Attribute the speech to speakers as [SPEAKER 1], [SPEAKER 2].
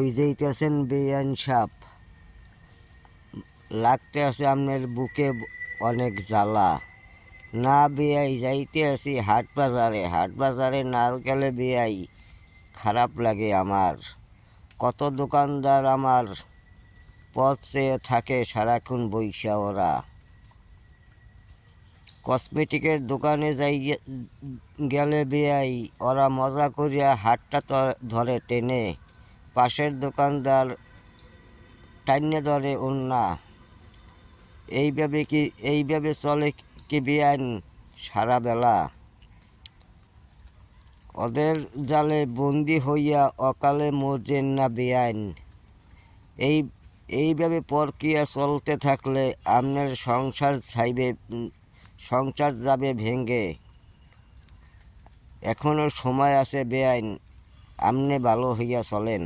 [SPEAKER 1] ওই যাইতেছেন বেআইন সাপ, লাগতে আছে আপনার বুকে অনেক জ্বালা। না বেয়াই যাইতে আছি হাট বাজারে নারকেলে বেয়াই খারাপ লাগে আমার। কত দোকানদার আমার পথ চেয়ে থাকে সারাক্ষণ বইসা ওরা। কসমেটিকের দোকানে যাই গেলে বেয়াই ওরা মজা করিয়া হাটটা ধরে টেনে, পাশের দোকানদার টাইনে ধরে ওন্না। এইভাবে চলে কি বেআইন সারা বেলা? ওদের জালে বন্দি হইয়া অকালে মরছেন না বেআইন। এইভাবে প্রক্রিয়া চলতে থাকলে আপনার সংসার যাবে ভেঙে। এখনো সময় আছে বেআইন, আপনি ভালো হইয়া চলেন।